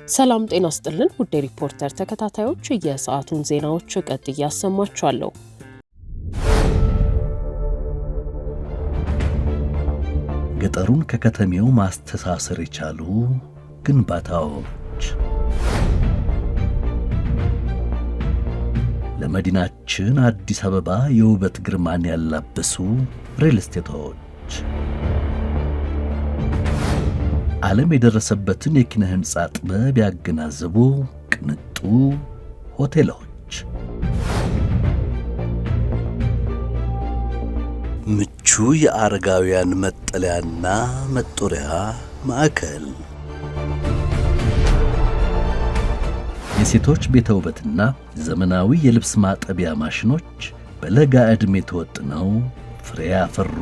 ሰላም ጤና ይስጥልን ውድ ሪፖርተር ተከታታዮች የሰዓቱን ዜናዎች ቀጥዬ አሰማችኋለሁ። ገጠሩን ከከተሜው ማስተሳሰር የቻሉ ግንባታዎች ለመዲናችን አዲስ አበባ የውበት ግርማን ያላበሱ ሪል ስቴቶች ዓለም የደረሰበትን የኪነ ህንጻ ጥበብ ያገናዘቡ ቅንጡ ሆቴሎች ምቹ የአረጋውያን መጠለያና መጦሪያ ማዕከል የሴቶች ቤተ ውበትና ዘመናዊ የልብስ ማጠቢያ ማሽኖች በለጋ ዕድሜ ተወጥነው ፍሬ ያፈሩ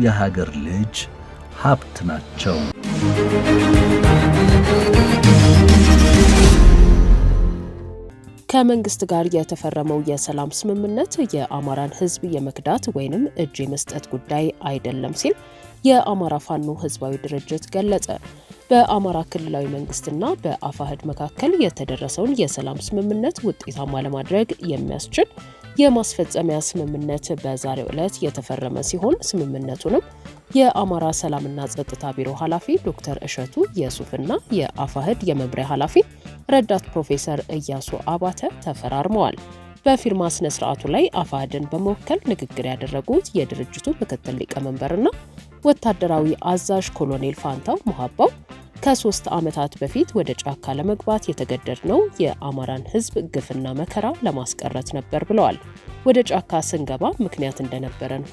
የሀገር ልጅ ሀብት ናቸው። ከመንግስት ጋር የተፈረመው የሰላም ስምምነት የአማራን ህዝብ የመክዳት ወይንም እጅ የመስጠት ጉዳይ አይደለም ሲል የአማራ ፋኖ ህዝባዊ ድርጅት ገለጸ። በአማራ ክልላዊ መንግስትና በአፋሕድ መካከል የተደረሰውን የሰላም ስምምነት ውጤታማ ለማድረግ የሚያስችል የማስፈጸሚያ ስምምነት በዛሬው ዕለት የተፈረመ ሲሆን ስምምነቱንም የአማራ ሰላምና ጸጥታ ቢሮ ኃላፊ ዶክተር እሸቱ የሱፍና የአፋሕድ የመምሪያ ኃላፊ ረዳት ፕሮፌሰር እያሱ አባተ ተፈራርመዋል። በፊርማ ስነ ስርዓቱ ላይ አፋሕድን በመወከል ንግግር ያደረጉት የድርጅቱ ምክትል ሊቀመንበርና ወታደራዊ አዛዥ ኮሎኔል ፋንታው ሙሃባው ከ3 ዓመታት በፊት ወደ ጫካ ለመግባት የተገደድነው የአማራን ህዝብ ግፍና መከራ ለማስቀረት ነበር ብለዋል። ወደ ጫካ ስንገባ ምክንያት እንደነበረን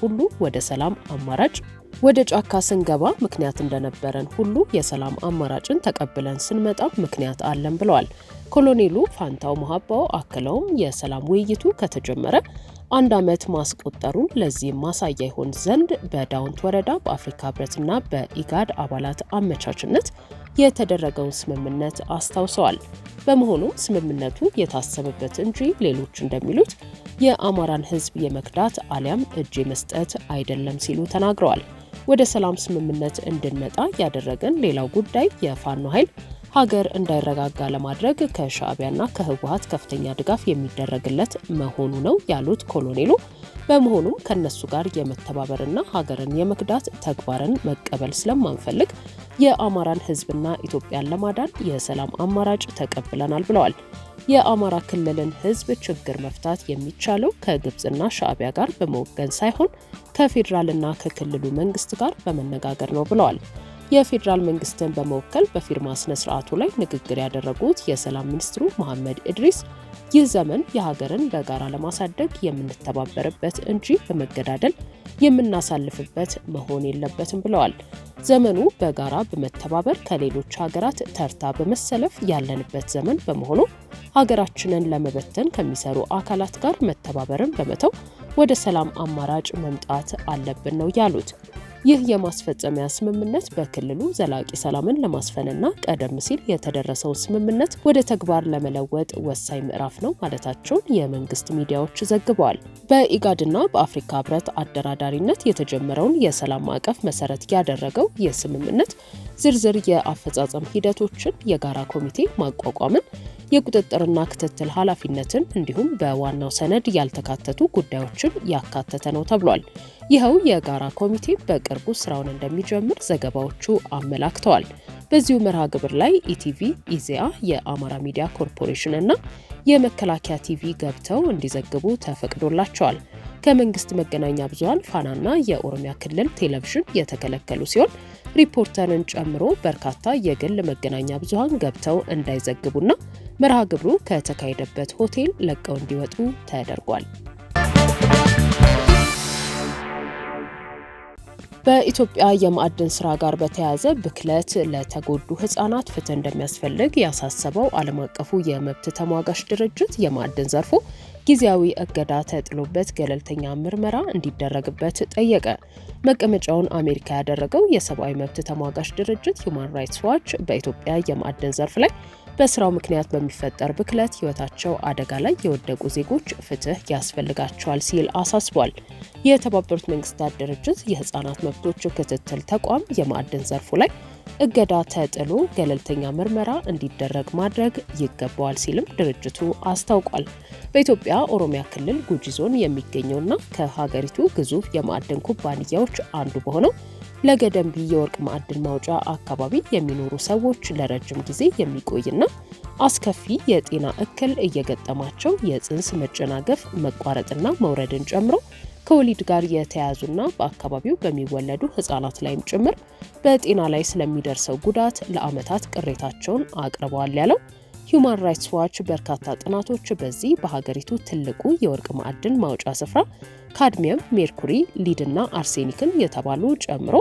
ሁሉ የሰላም አማራጭን ተቀብለን ስንመጣ ምክንያት አለን ብለዋል። ኮሎኔሉ ፋንታው ሙሃባው አክለውም የሰላም ውይይቱ ከተጀመረ 1 ዓመት ማስቆጠሩን ለዚህም ማሳያ ይሆን ዘንድ በዳውንት ወረዳ በአፍሪካ ህብረትና በኢጋድ አባላት አመቻችነት የተደረገውን ስምምነት አስታውሰዋል። በመሆኑም ስምምነቱ የታሰበበት እንጂ ሌሎች እንደሚሉት የአማራን ህዝብ የመክዳት አሊያም እጅ የመስጠት አይደለም ሲሉ ተናግረዋል። ወደ ሰላም ስምምነት እንድንመጣ ያደረገን ሌላው ጉዳይ የፋኖ ኃይል ሀገር እንዳይረጋጋ ለማድረግ ከሻዕቢያና ከህወሓት ከፍተኛ ድጋፍ የሚደረግለት መሆኑ ነው ያሉት ኮሎኔሉ፣ በመሆኑም ከነሱ ጋር የመተባበርና ሀገርን የመክዳት ተግባርን መቀበል ስለማንፈልግ የአማራን ህዝብና ኢትዮጵያን ለማዳን የሰላም አማራጭ ተቀብለናል ብለዋል። የአማራ ክልልን ህዝብ ችግር መፍታት የሚቻለው ከግብጽና ሻዕቢያ ጋር በመወገን ሳይሆን ከፌዴራልና ከክልሉ መንግስት ጋር በመነጋገር ነው ብለዋል። የፌዴራል መንግስትን በመወከል በፊርማ ስነ ስርዓቱ ላይ ንግግር ያደረጉት የሰላም ሚኒስትሩ መሐመድ ኢድሪስ ይህ ዘመን የሀገርን በጋራ ለማሳደግ የምንተባበርበት እንጂ በመገዳደል የምናሳልፍበት መሆን የለበትም ብለዋል። ዘመኑ በጋራ በመተባበር ከሌሎች ሀገራት ተርታ በመሰለፍ ያለንበት ዘመን በመሆኑ ሀገራችንን ለመበተን ከሚሰሩ አካላት ጋር መተባበርን በመተው ወደ ሰላም አማራጭ መምጣት አለብን ነው ያሉት። ይህ የማስፈጸሚያ ስምምነት በክልሉ ዘላቂ ሰላምን ለማስፈንና ቀደም ሲል የተደረሰው ስምምነት ወደ ተግባር ለመለወጥ ወሳኝ ምዕራፍ ነው ማለታቸውን የመንግስት ሚዲያዎች ዘግበዋል። በኢጋድና በአፍሪካ ህብረት አደራዳሪነት የተጀመረውን የሰላም ማዕቀፍ መሰረት ያደረገው የስምምነት ዝርዝር የአፈጻጸም ሂደቶችን፣ የጋራ ኮሚቴ ማቋቋምን፣ የቁጥጥርና ክትትል ኃላፊነትን እንዲሁም በዋናው ሰነድ ያልተካተቱ ጉዳዮችን ያካተተ ነው ተብሏል። ይኸው የጋራ ኮሚቴ በቅርቡ ስራውን እንደሚጀምር ዘገባዎቹ አመላክተዋል። በዚሁ መርሃ ግብር ላይ ኢቲቪ፣ ኢዜአ፣ የአማራ ሚዲያ ኮርፖሬሽን እና የመከላከያ ቲቪ ገብተው እንዲዘግቡ ተፈቅዶላቸዋል። ከመንግስት መገናኛ ብዙሃን ፋናና የኦሮሚያ ክልል ቴሌቪዥን የተከለከሉ ሲሆን ሪፖርተርን ጨምሮ በርካታ የግል መገናኛ ብዙሃን ገብተው እንዳይዘግቡና መርሃ ግብሩ ከተካሄደበት ሆቴል ለቀው እንዲወጡ ተደርጓል። በኢትዮጵያ የማዕድን ስራ ጋር በተያያዘ ብክለት ለተጎዱ ህጻናት ፍትህ እንደሚያስፈልግ ያሳሰበው ዓለም አቀፉ የመብት ተሟጋች ድርጅት የማዕድን ዘርፉ ጊዜያዊ እገዳ ተጥሎበት ገለልተኛ ምርመራ እንዲደረግበት ጠየቀ። መቀመጫውን አሜሪካ ያደረገው የሰብአዊ መብት ተሟጋች ድርጅት ሁማን ራይትስ ዋች በኢትዮጵያ የማዕድን ዘርፍ ላይ በስራው ምክንያት በሚፈጠር ብክለት ህይወታቸው አደጋ ላይ የወደቁ ዜጎች ፍትህ ያስፈልጋቸዋል ሲል አሳስቧል። የተባበሩት መንግስታት ድርጅት የህፃናት መብቶች ክትትል ተቋም የማዕድን ዘርፉ ላይ እገዳ ተጥሎ ገለልተኛ ምርመራ እንዲደረግ ማድረግ ይገባዋል ሲልም ድርጅቱ አስታውቋል። በኢትዮጵያ ኦሮሚያ ክልል ጉጂ ዞን የሚገኘውና ከሀገሪቱ ግዙፍ የማዕድን ኩባንያዎች አንዱ በሆነው ለገደምቢ የወርቅ ማዕድን ማውጫ አካባቢ የሚኖሩ ሰዎች ለረጅም ጊዜ የሚቆይና አስከፊ የጤና እክል እየገጠማቸው የጽንስ መጨናገፍ፣ መቋረጥና መውረድን ጨምሮ ከወሊድ ጋር የተያያዙና በአካባቢው በሚወለዱ ህጻናት ላይም ጭምር በጤና ላይ ስለሚደርሰው ጉዳት ለዓመታት ቅሬታቸውን አቅርበዋል ያለው ሂዩማን ራይትስ ዋች በርካታ ጥናቶች በዚህ በሀገሪቱ ትልቁ የወርቅ ማዕድን ማውጫ ስፍራ ካድሚየም፣ ሜርኩሪ፣ ሊድና አርሴኒክን የተባሉ ጨምሮ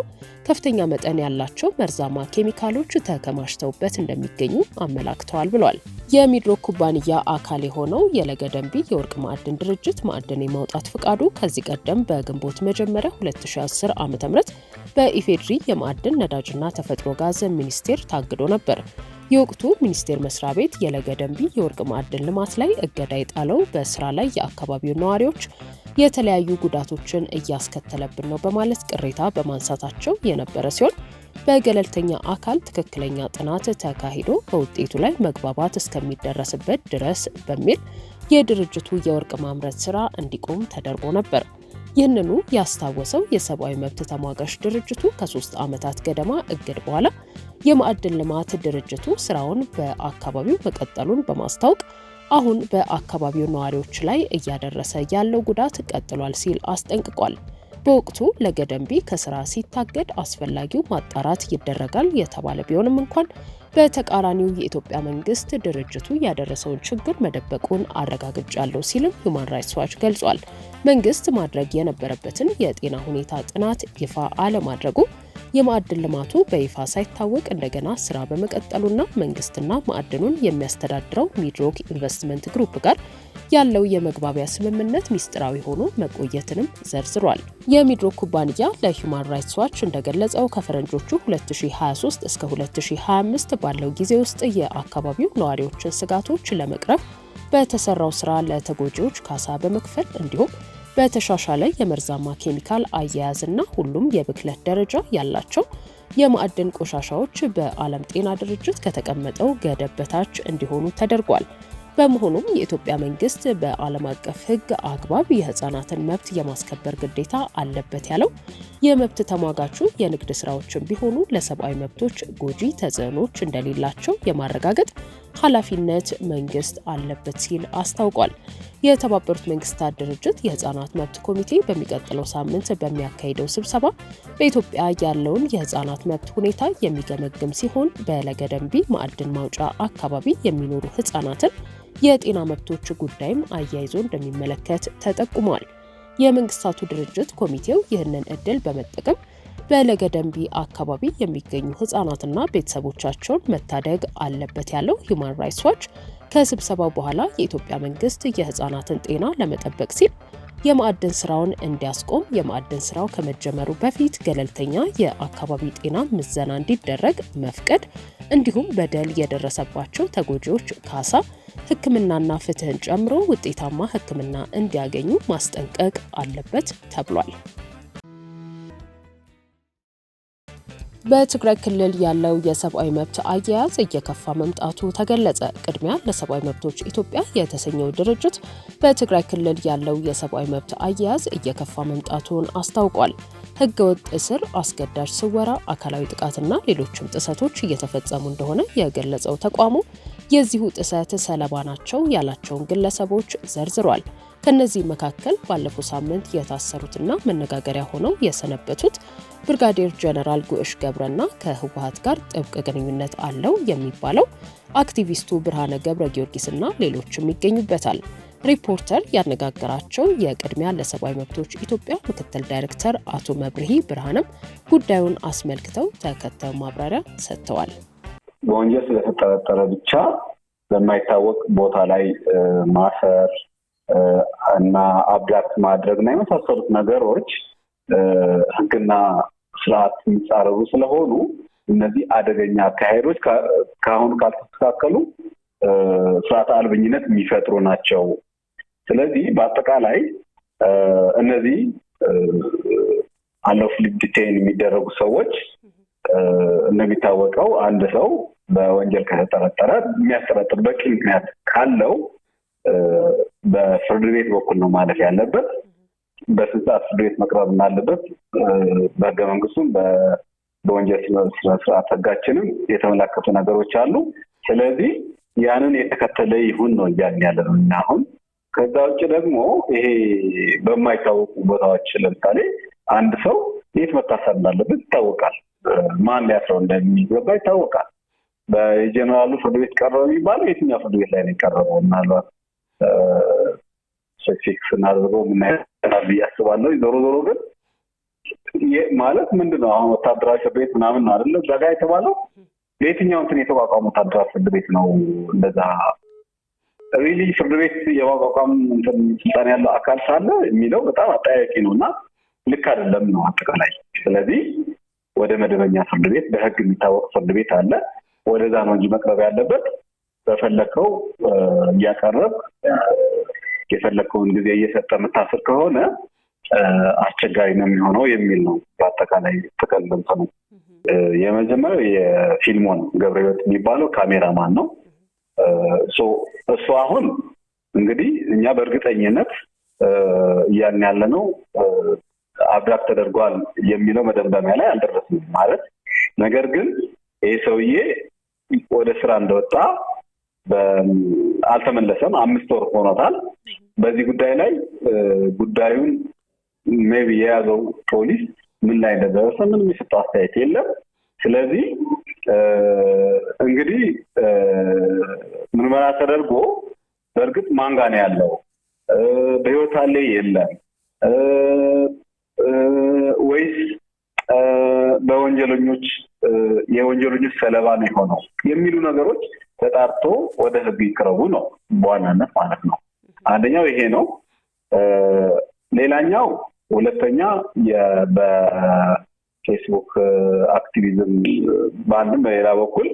ከፍተኛ መጠን ያላቸው መርዛማ ኬሚካሎች ተከማችተውበት እንደሚገኙ አመላክተዋል ብሏል። የሚድሮክ ኩባንያ አካል የሆነው የለገደምቢ የወርቅ ማዕድን ድርጅት ማዕድን የማውጣት ፍቃዱ ከዚህ ቀደም በግንቦት መጀመሪያ 2010 ዓ.ም በኢፌድሪ የማዕድን ነዳጅና ተፈጥሮ ጋዝ ሚኒስቴር ታግዶ ነበር። የወቅቱ ሚኒስቴር መስሪያ ቤት የለገደምቢ የወርቅ ማዕድን ልማት ላይ እገዳ የጣለው በስራ ላይ የአካባቢው ነዋሪዎች የተለያዩ ጉዳቶችን እያስከተለብን ነው በማለት ቅሬታ በማንሳታቸው የነበረ ሲሆን በገለልተኛ አካል ትክክለኛ ጥናት ተካሂዶ በውጤቱ ላይ መግባባት እስከሚደረስበት ድረስ በሚል የድርጅቱ የወርቅ ማምረት ስራ እንዲቆም ተደርጎ ነበር። ይህንኑ ያስታወሰው የሰብአዊ መብት ተሟጋች ድርጅቱ ከ3 ዓመታት ገደማ እግድ በኋላ የማዕድን ልማት ድርጅቱ ስራውን በአካባቢው መቀጠሉን በማስታወቅ አሁን በአካባቢው ነዋሪዎች ላይ እያደረሰ ያለው ጉዳት ቀጥሏል ሲል አስጠንቅቋል። በወቅቱ ለገደምቢ ከስራ ሲታገድ አስፈላጊው ማጣራት ይደረጋል የተባለ ቢሆንም እንኳን በተቃራኒው የኢትዮጵያ መንግስት ድርጅቱ ያደረሰውን ችግር መደበቁን አረጋግጫለሁ ሲልም ሂዩማን ራይትስ ዋች ገልጿል። መንግስት ማድረግ የነበረበትን የጤና ሁኔታ ጥናት ይፋ አለማድረጉ የማዕድን ልማቱ በይፋ ሳይታወቅ እንደገና ስራ በመቀጠሉና መንግስትና ማዕድኑን የሚያስተዳድረው ሚድሮክ ኢንቨስትመንት ግሩፕ ጋር ያለው የመግባቢያ ስምምነት ሚስጥራዊ ሆኖ መቆየትንም ዘርዝሯል። የሚድሮክ ኩባንያ ለሂዩማን ራይትስ ዋች እንደገለጸው ከፈረንጆቹ 2023 እስከ 2025 ባለው ጊዜ ውስጥ የአካባቢው ነዋሪዎችን ስጋቶች ለመቅረፍ በተሰራው ስራ ለተጎጂዎች ካሳ በመክፈል እንዲሁም በተሻሻለ የመርዛማ ኬሚካል አያያዝና ሁሉም የብክለት ደረጃ ያላቸው የማዕድን ቆሻሻዎች በዓለም ጤና ድርጅት ከተቀመጠው ገደብ በታች እንዲሆኑ ተደርጓል። በመሆኑም የኢትዮጵያ መንግስት በዓለም አቀፍ ሕግ አግባብ የህፃናትን መብት የማስከበር ግዴታ አለበት ያለው የመብት ተሟጋቹ የንግድ ስራዎችን ቢሆኑ ለሰብአዊ መብቶች ጎጂ ተጽዕኖች እንደሌላቸው የማረጋገጥ ኃላፊነት መንግስት አለበት ሲል አስታውቋል። የተባበሩት መንግስታት ድርጅት የህፃናት መብት ኮሚቴ በሚቀጥለው ሳምንት በሚያካሂደው ስብሰባ በኢትዮጵያ ያለውን የህፃናት መብት ሁኔታ የሚገመግም ሲሆን በለገደምቢ ማዕድን ማውጫ አካባቢ የሚኖሩ ህፃናትን የጤና መብቶች ጉዳይም አያይዞ እንደሚመለከት ተጠቁሟል። የመንግስታቱ ድርጅት ኮሚቴው ይህንን እድል በመጠቀም በለገደምቢ አካባቢ የሚገኙ ህፃናትና ቤተሰቦቻቸውን መታደግ አለበት ያለው ሂዩማን ራይትስ ዋች ከስብሰባው በኋላ የኢትዮጵያ መንግስት የህፃናትን ጤና ለመጠበቅ ሲል የማዕድን ስራውን እንዲያስቆም፣ የማዕድን ስራው ከመጀመሩ በፊት ገለልተኛ የአካባቢ ጤና ምዘና እንዲደረግ መፍቀድ፣ እንዲሁም በደል የደረሰባቸው ተጎጂዎች ካሳ፣ ሕክምናና ፍትህን ጨምሮ ውጤታማ ሕክምና እንዲያገኙ ማስጠንቀቅ አለበት ተብሏል። በትግራይ ክልል ያለው የሰብአዊ መብት አያያዝ እየከፋ መምጣቱ ተገለጸ። ቅድሚያ ለሰብአዊ መብቶች ኢትዮጵያ የተሰኘው ድርጅት በትግራይ ክልል ያለው የሰብአዊ መብት አያያዝ እየከፋ መምጣቱን አስታውቋል። ህገወጥ እስር፣ አስገዳጅ ስወራ፣ አካላዊ ጥቃትና ሌሎችም ጥሰቶች እየተፈጸሙ እንደሆነ የገለጸው ተቋሙ የዚሁ ጥሰት ሰለባ ናቸው ያላቸውን ግለሰቦች ዘርዝሯል። ከነዚህ መካከል ባለፈው ሳምንት የታሰሩትና መነጋገሪያ ሆነው የሰነበቱት ብርጋዴር ጀነራል ጉዕሽ ገብረና ከህወሓት ጋር ጥብቅ ግንኙነት አለው የሚባለው አክቲቪስቱ ብርሃነ ገብረ ጊዮርጊስና ሌሎችም ይገኙበታል። ሪፖርተር ያነጋገራቸው የቅድሚያ ለሰብአዊ መብቶች ኢትዮጵያ ምክትል ዳይሬክተር አቶ መብርሂ ብርሃንም ጉዳዩን አስመልክተው ተከታዩ ማብራሪያ ሰጥተዋል። በወንጀል ስለተጠረጠረ ብቻ በማይታወቅ ቦታ ላይ ማሰር እና አብዳክት ማድረግ እና የመሳሰሉት ነገሮች ህግና ስርዓት የሚጻረሩ ስለሆኑ እነዚህ አደገኛ አካሄዶች ካሁን ካልተስተካከሉ ስርዓተ አልበኝነት የሚፈጥሩ ናቸው። ስለዚህ በአጠቃላይ እነዚህ አንሎፍሊ ዲቴይን የሚደረጉ ሰዎች እንደሚታወቀው አንድ ሰው በወንጀል ከተጠረጠረ የሚያስጠረጥር በቂ ምክንያት ካለው በፍርድ ቤት በኩል ነው ማለት ያለበት። በስንት ሰዓት ፍርድ ቤት መቅረብ እንዳለበት በሕገ መንግስቱም በወንጀል ስነ ስርዓት ሕጋችንም የተመላከቱ ነገሮች አሉ። ስለዚህ ያንን የተከተለ ይሁን ነው እያልን ያለ ነው እና አሁን ከዛ ውጭ ደግሞ ይሄ በማይታወቁ ቦታዎች ለምሳሌ አንድ ሰው የት መታሰር እንዳለበት ይታወቃል። ማን ሊያስረው እንደሚገባ ይታወቃል። በጀነራሉ ፍርድ ቤት ቀረበ የሚባለው የትኛው ፍርድ ቤት ላይ ነው የቀረበው? ምናልባት ስፔሲፊክስ እናድርገው ምናያል ብዬ አስባለሁ። ዞሮ ዞሮ ግን ማለት ምንድነው አሁን ወታደራዊ ፍርድ ቤት ምናምን ነው አይደለ? እዛ ጋር የተባለው ለየትኛው እንትን የተቋቋመ ወታደራዊ ፍርድ ቤት ነው? እንደዛ ሪሊ ፍርድ ቤት የማቋቋም እንትን ስልጣን ያለው አካል ሳለ የሚለው በጣም አጠያያቂ ነው እና ልክ አይደለም ነው አጠቃላይ። ስለዚህ ወደ መደበኛ ፍርድ ቤት በህግ የሚታወቅ ፍርድ ቤት አለ። ወደዛ ነው እንጂ መቅረብ ያለበት በፈለከው እያቀረብ የፈለከውን ጊዜ እየሰጠ መታሰር ከሆነ አስቸጋሪ ነው የሚሆነው የሚል ነው በአጠቃላይ ተቀልበን ነው። የመጀመሪያው የፊልሞን ገብረህይወት የሚባለው ካሜራማን ነው። እሱ አሁን እንግዲህ እኛ በእርግጠኝነት እያልን ያለ ነው አብዳክ ተደርጓል የሚለው መደምደሚያ ላይ አልደረስንም ማለት። ነገር ግን ይህ ሰውዬ ወደ ስራ እንደወጣ አልተመለሰም። 5 ወር ሆኖታል። በዚህ ጉዳይ ላይ ጉዳዩን ሜቢ የያዘው ፖሊስ ምን ላይ እንደደረሰ ምንም የሰጠው አስተያየት የለም። ስለዚህ እንግዲህ ምርመራ ተደርጎ በእርግጥ ማን ጋር ነው ያለው፣ በህይወት አለ የለም፣ ወይስ በወንጀለኞች የወንጀለኞች ሰለባ ነው የሆነው የሚሉ ነገሮች ተጣርቶ ወደ ህግ ይቅረቡ ነው በዋናነት ማለት ነው። አንደኛው ይሄ ነው። ሌላኛው ሁለተኛ በፌስቡክ አክቲቪዝም በአንድም በሌላ በኩል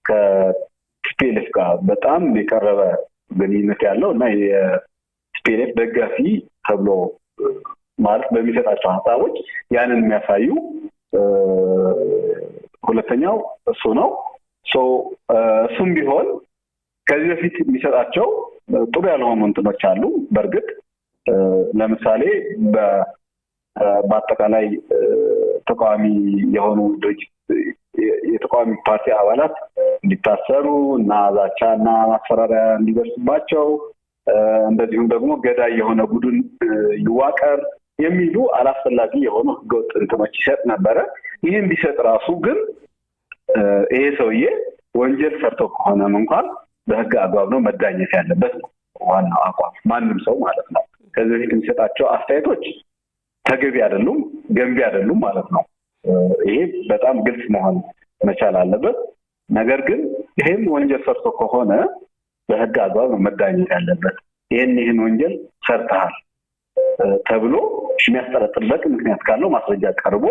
ከቲፒኤልኤፍ ጋር በጣም የቀረበ ግንኙነት ያለው እና የቲፒኤልኤፍ ደጋፊ ተብሎ ማለት በሚሰጣቸው ሀሳቦች ያንን የሚያሳዩ ሁለተኛው እሱ ነው። እሱም ቢሆን ከዚህ በፊት የሚሰጣቸው ጥሩ ያልሆኑ እንትኖች አሉ። በእርግጥ ለምሳሌ በአጠቃላይ ተቃዋሚ የሆኑ ድርጅት የተቃዋሚ ፓርቲ አባላት እንዲታሰሩ እና ዛቻ እና ማስፈራሪያ እንዲደርስባቸው እንደዚሁም ደግሞ ገዳይ የሆነ ቡድን ይዋቀር የሚሉ አላስፈላጊ የሆኑ ህገወጥ እንትኖች ይሰጥ ነበረ። ይህም ቢሰጥ ራሱ ግን ይሄ ሰውዬ ወንጀል ሰርቶ ከሆነም እንኳን በህግ አግባብ ነው መዳኘት ያለበት ነው ዋናው አቋም ማንም ሰው ማለት ነው። ከዚህ በፊት የሚሰጣቸው አስተያየቶች ተገቢ አይደሉም፣ ገንቢ አይደሉም ማለት ነው። ይሄ በጣም ግልጽ መሆን መቻል አለበት። ነገር ግን ይሄም ወንጀል ሰርቶ ከሆነ በህግ አግባብ ነው መዳኘት ያለበት። ይህን ወንጀል ሰርተሃል ተብሎ የሚያስጠረጥርበት ምክንያት ካለው ማስረጃ ቀርቦ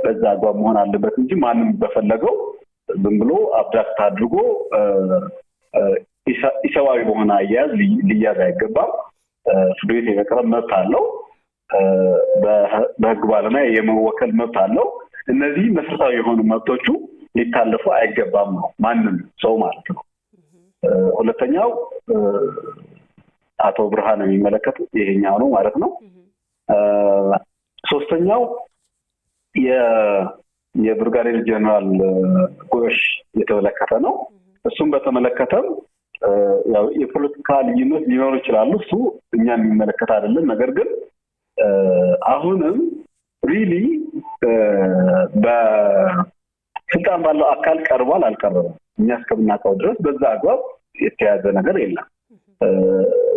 በዛ አግባብ መሆን አለበት እንጂ ማንም በፈለገው ዝም ብሎ አብዳክት አድርጎ ኢሰብአዊ በሆነ አያያዝ ሊያዝ አይገባም። ፍርድ ቤት የመቅረብ መብት አለው። በህግ ባለሙያ የመወከል መብት አለው። እነዚህ መሰረታዊ የሆኑ መብቶቹ ሊታለፉ አይገባም ነው ማንም ሰው ማለት ነው። ሁለተኛው አቶ ብርሃን የሚመለከት ይሄኛው ነው ማለት ነው። ሶስተኛው የብርጋዴር ጀነራል ጎሽ የተመለከተ ነው። እሱም በተመለከተም ያው የፖለቲካ ልዩነት ሊኖር ይችላል። እሱ እኛን የሚመለከት አይደለም። ነገር ግን አሁንም ሪሊ በስልጣን ባለው አካል ቀርቧል አልቀረበም እኛ እስከምናውቀው ድረስ በዛ አግባብ የተያዘ ነገር የለም።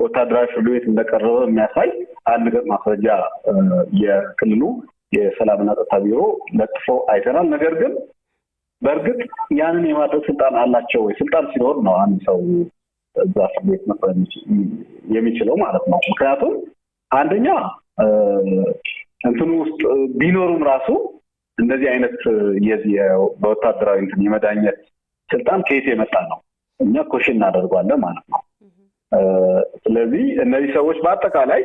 ወታደራዊ ፍርድ ቤት እንደቀረበ የሚያሳይ አንድ ገጽ ማስረጃ የክልሉ የሰላምና ጸጥታ ቢሮ ለጥፎ አይተናል። ነገር ግን በእርግጥ ያንን የማድረግ ስልጣን አላቸው ወይ? ስልጣን ሲኖር ነው አንድ ሰው እዛ ፍርድ ቤት መቅረብ የሚችለው ማለት ነው። ምክንያቱም አንደኛ እንትኑ ውስጥ ቢኖሩም ራሱ እንደዚህ አይነት በወታደራዊ እንትን የመዳኘት ስልጣን ከየት የመጣ ነው? እኛ ኮሽን እናደርጋለን ማለት ነው። ስለዚህ እነዚህ ሰዎች በአጠቃላይ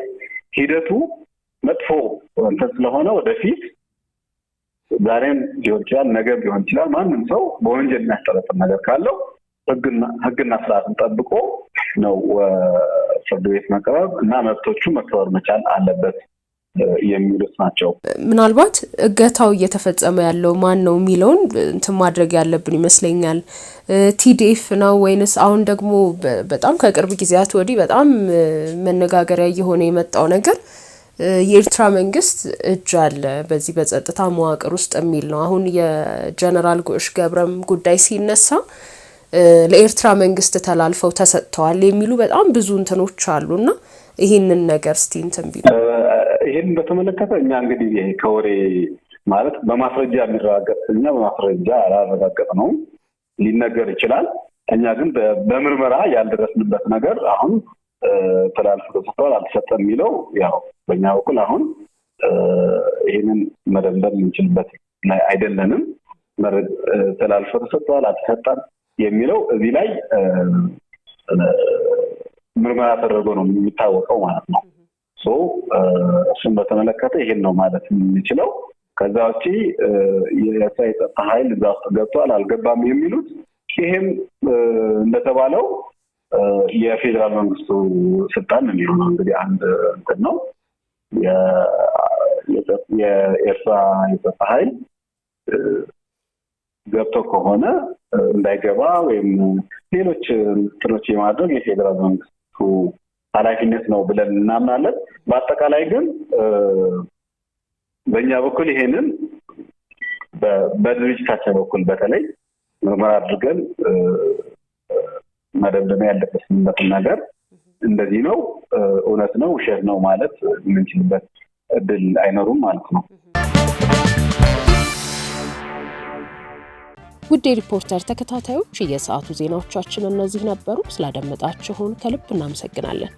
ሂደቱ መጥፎ እንትን ስለሆነ ወደፊት ዛሬም ሊሆን ይችላል ነገም ሊሆን ይችላል ማንም ሰው በወንጀል የሚያስጠረጥር ነገር ካለው ህግና ስርዓትን ጠብቆ ነው ፍርድ ቤት መቅረብ እና መብቶቹ መከበር መቻል አለበት የሚሉት ናቸው። ምናልባት እገታው እየተፈጸመ ያለው ማን ነው የሚለውን እንትን ማድረግ ያለብን ይመስለኛል። ቲዲኤፍ ነው ወይንስ አሁን ደግሞ በጣም ከቅርብ ጊዜያት ወዲህ በጣም መነጋገሪያ እየሆነ የመጣው ነገር የኤርትራ መንግስት እጅ አለ በዚህ በጸጥታ መዋቅር ውስጥ የሚል ነው። አሁን የጀነራል ጉዕሽ ገብረም ጉዳይ ሲነሳ ለኤርትራ መንግስት ተላልፈው ተሰጥተዋል የሚሉ በጣም ብዙ እንትኖች አሉና ይሄንን ነገር እስቲ እንትን ቢሉ። ይሄን በተመለከተ እኛ እንግዲህ ይሄ ከወሬ ማለት በማስረጃ የሚረጋገጥና በማስረጃ አላረጋገጥ ነው ሊነገር ይችላል። እኛ ግን በምርመራ ያልደረስንበት ነገር አሁን ተላልፎ ተሰጥቷል አልተሰጠም የሚለው ያው በእኛ በኩል አሁን ይሄንን መደምደም የምንችልበት ላይ አይደለንም። ተላልፎ ተሰጥቷል አልተሰጠም የሚለው እዚህ ላይ ምርመራ ተደርጎ ነው የሚታወቀው ማለት ነው። እሱን በተመለከተ ይሄን ነው ማለት የምንችለው። ከዛ ውጪ የኤርትራ የጸጥታ ኃይል እዛ ውስጥ ገብቷል አልገባም የሚሉት ይሄም እንደተባለው የፌዴራል መንግስቱ ስልጣን የሚሆነው እንግዲህ አንድ እንትን ነው። የኤርትራ የጸጥታ ኃይል ገብቶ ከሆነ እንዳይገባ ወይም ሌሎች እንትኖች የማድረግ የፌዴራል መንግስቱ ኃላፊነት ነው ብለን እናምናለን። በአጠቃላይ ግን በእኛ በኩል ይሄንን በድርጅታችን በኩል በተለይ ምርመራ አድርገን መደምደሚያ ያለበት ነገር እንደዚህ ነው እውነት ነው ውሸት ነው ማለት የምንችልበት እድል አይኖሩም ማለት ነው። ውድ ሪፖርተር ተከታታዮች የሰዓቱ ዜናዎቻችን እነዚህ ነበሩ። ስላደመጣችሁን ከልብ እናመሰግናለን።